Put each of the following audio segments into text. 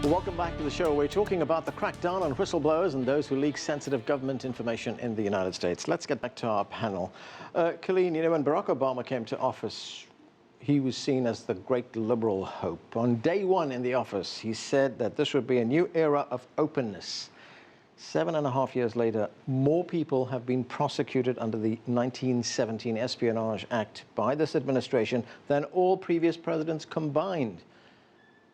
Welcome back to the show. We're talking about the crackdown on whistleblowers and those who leak sensitive government information in the United States. Let's get back to our panel. Colleen, you know, when Barack Obama came to office, he was seen as the great liberal hope. On day one in the office, he said that this would be a new era of openness. 7.5 years later, more people have been prosecuted under the 1917 Espionage Act by this administration than all previous presidents combined.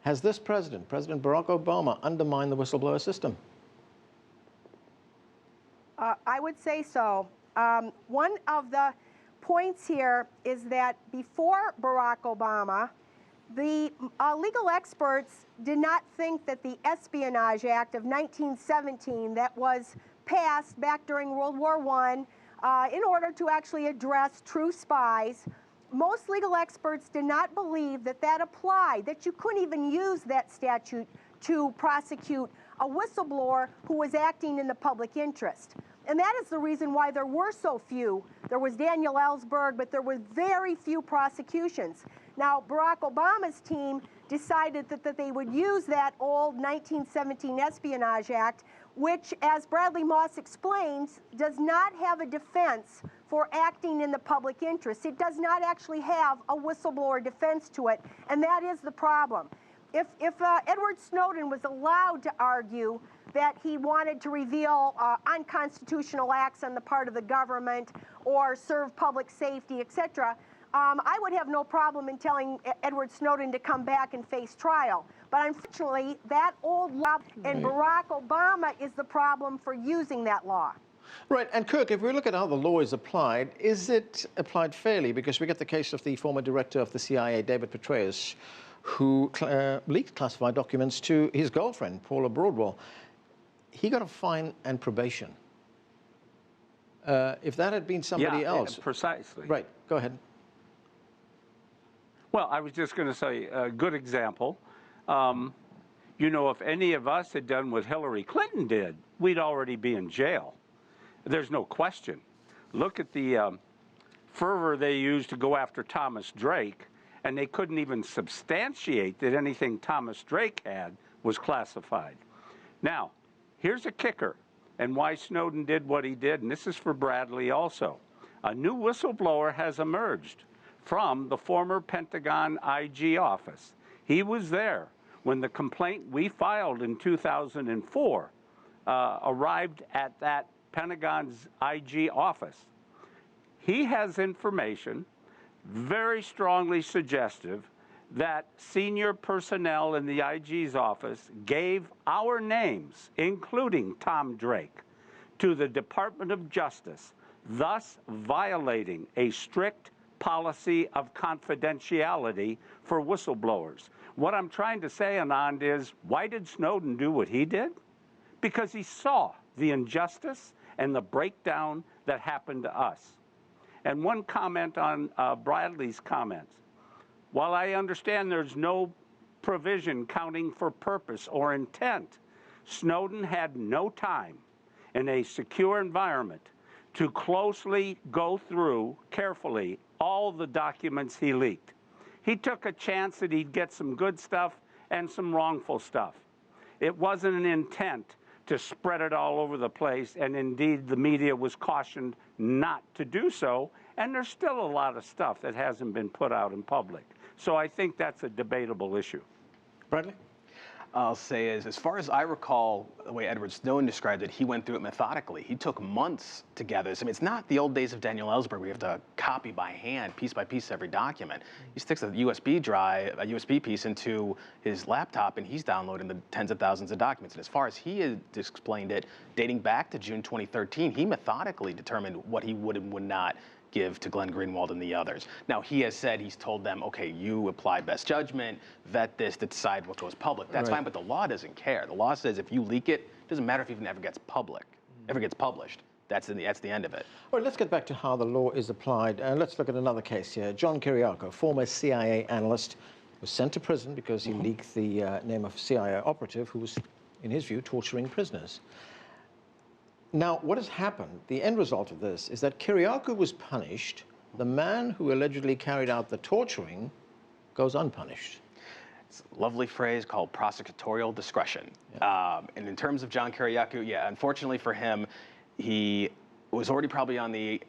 Has this president, President Barack Obama, undermined the whistleblower system? I would say so. One of the points here is that before Barack Obama, the legal experts did not think that the Espionage Act of 1917 that was passed back during World War I in order to actually address true spies, most legal experts did not believe that that applied, that you couldn't even use that statute to prosecute a whistleblower who was acting in the public interest. And that is the reason why there were so few. There was Daniel Ellsberg, but there were very few prosecutions. Now, Barack Obama's team decided that they would use that old 1917 Espionage Act, which, as Bradley Moss explains, does not have a defense for acting in the public interest. It does not actually have a whistleblower defense to it, and that is the problem. If Edward Snowden was allowed to argue that he wanted to reveal unconstitutional acts on the part of the government or serve public safety, etc., I would have no problem in telling Edward Snowden to come back and face trial. But unfortunately, that old law, and Barack Obama is the problem for using that law. Right, and Kirk, if we look at how the law is it applied fairly? Because we get the case of the former director of the CIA, David Petraeus, who leaked classified documents to his girlfriend, Paula Broadwell. He got a fine and probation. If that had been somebody else... Precisely. Right, go ahead. Well, I was just going to say a good example. You know, if any of us had done what Hillary Clinton did, we'd already be in jail. There's no question. Look at the fervor they used to go after Thomas Drake, and they couldn't even substantiate that anything Thomas Drake had was classified. Now, here's a kicker, and why Snowden did what he did, and this is for Bradley also. A new whistleblower has emerged from the former Pentagon IG office. He was there when the complaint we filed in 2004 arrived at that Pentagon's IG office. He has information very strongly suggestive that senior personnel in the IG's office gave our names, including Tom Drake, to the Department of Justice, thus violating a strict policy of confidentiality for whistleblowers. What I'm trying to say, Anand, is why did Snowden do what he did? Because he saw the injustice and the breakdown that happened to us. And one comment on Bradley's comments. While I understand there's no provision counting for purpose or intent, Snowden had no time in a secure environment to closely go through carefully all the documents he leaked. He took a chance that he'd get some good stuff and some wrongful stuff. It wasn't an intent to spread it all over the place, and indeed the media was cautioned not to do so, and there's still a lot of stuff that hasn't been put out in public. So I think that's a debatable issue. Bradley? I'll say is, as far as I recall, the way Edward Snowden described it, he went through it methodically. He took months to gather this. I mean, it's not the old days of Daniel Ellsberg where you have to copy by hand, piece by piece, every document. He sticks a USB drive, a USB piece into his laptop, and he's downloading the tens of thousands of documents. And as far as he has explained it, dating back to June 2013, he methodically determined what he would and would not give to Glenn Greenwald and the others. Now, he has said, he's told them, okay, you apply best judgment, vet this to decide what goes public. That's fine, but the law doesn't care. The law says if you leak it, it doesn't matter if it even ever gets published. That's the end of it. All right, let's get back to how the law is applied. Let's look at another case here. John Kiriakou, former CIA analyst, was sent to prison because he leaked the name of a CIA operative who was, in his view, torturing prisoners. Now, what has happened, the end result of this, is that Kiriakou was punished. The man who allegedly carried out the torturing goes unpunished. It's a lovely phrase called prosecutorial discretion. Yeah. And in terms of John Kiriakou, yeah, unfortunately for him, he was already probably on the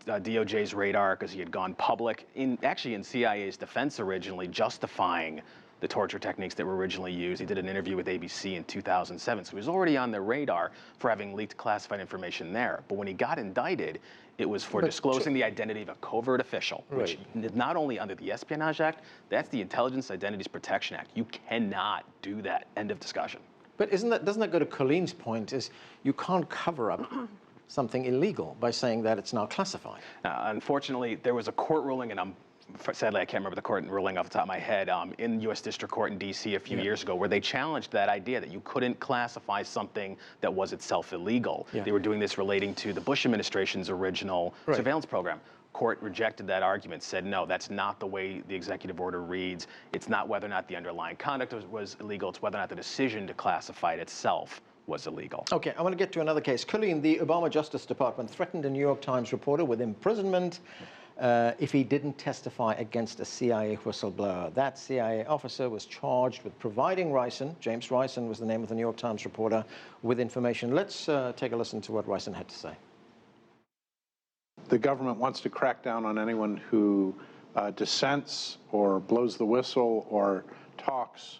DOJ's radar because he had gone public, actually in CIA's defense originally, justifying the torture techniques that were originally used. He did an interview with ABC in 2007, so he was already on the radar for having leaked classified information there. But when he got indicted, it was for disclosing the identity of a covert official, which is not only under the Espionage Act, that's the Intelligence Identities Protection Act. You cannot do that. End of discussion. But doesn't that go to Colleen's point, is you can't cover up something illegal by saying that it's now classified? Unfortunately, there was a court ruling, and sadly, I can't remember the court ruling off the top of my head, in U.S. District Court in D.C. a few years ago, where they challenged that idea that you couldn't classify something that was itself illegal. They were doing this relating to the Bush administration's original surveillance program. Court rejected that argument, said, no, that's not the way the executive order reads. It's not whether or not the underlying conduct was illegal, it's whether or not the decision to classify it itself was illegal. Okay, I want to get to another case. Colleen, the Obama Justice Department threatened a New York Times reporter with imprisonment if he didn't testify against a CIA whistleblower. That CIA officer was charged with providing Rison, James Rison was the name of the New York Times reporter, with information. Let's take a listen to what Rison had to say. The government wants to crack down on anyone who dissents or blows the whistle or talks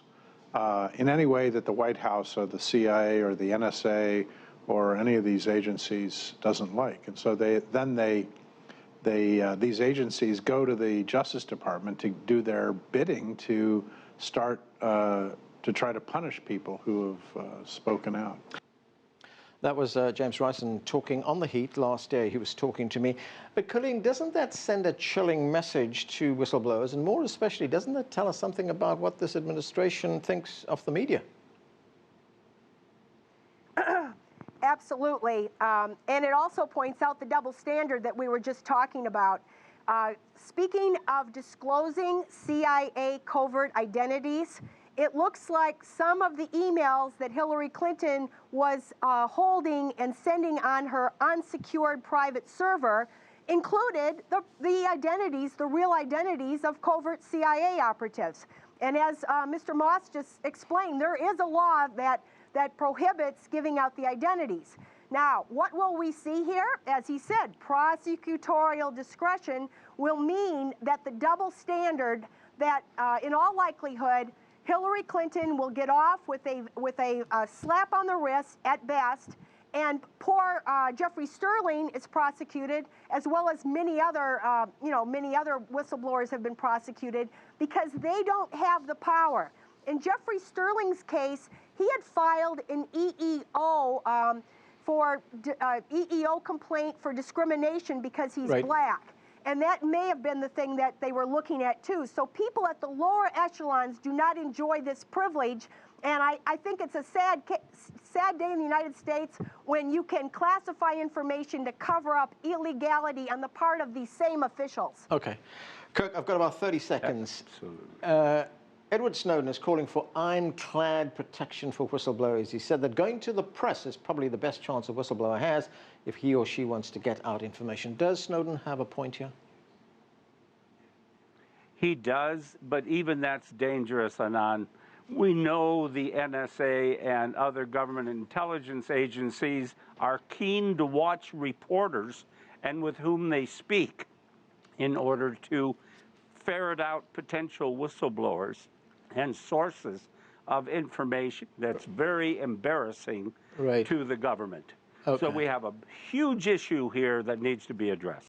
in any way that the White House or the CIA or the NSA or any of these agencies doesn't like. And so these agencies go to the Justice Department to do their bidding to start to try to punish people who have spoken out. That was James Rison talking on The Heat last day. He was talking to me. But Colleen, doesn't that send a chilling message to whistleblowers? And more especially, doesn't that tell us something about what this administration thinks of the media? Absolutely. And it also points out the double standard that we were just talking about. Speaking of disclosing CIA covert identities, it looks like some of the emails that Hillary Clinton was holding and sending on her unsecured private server included the identities, the real identities of covert CIA operatives. And as Mr. Moss just explained, there is a law that prohibits giving out the identities. Now, what will we see here? As he said, prosecutorial discretion will mean that the double standard that, in all likelihood, Hillary Clinton will get off with a slap on the wrist at best, and poor Jeffrey Sterling is prosecuted, as well as many other whistleblowers have been prosecuted because they don't have the power. In Jeffrey Sterling's case, he had filed an EEO EEO complaint for discrimination because he's black. And that may have been the thing that they were looking at too. So people at the lower echelons do not enjoy this privilege. And I think it's a sad day in the United States when you can classify information to cover up illegality on the part of these same officials. Okay. Kirk, I've got about 30 seconds. Absolutely. Edward Snowden is calling for ironclad protection for whistleblowers. He said that going to the press is probably the best chance a whistleblower has if he or she wants to get out information. Does Snowden have a point here? He does, but even that's dangerous, Anand. We know the NSA and other government intelligence agencies are keen to watch reporters and with whom they speak in order to ferret out potential whistleblowers and sources of information that's very embarrassing to the government. Okay. So we have a huge issue here that needs to be addressed.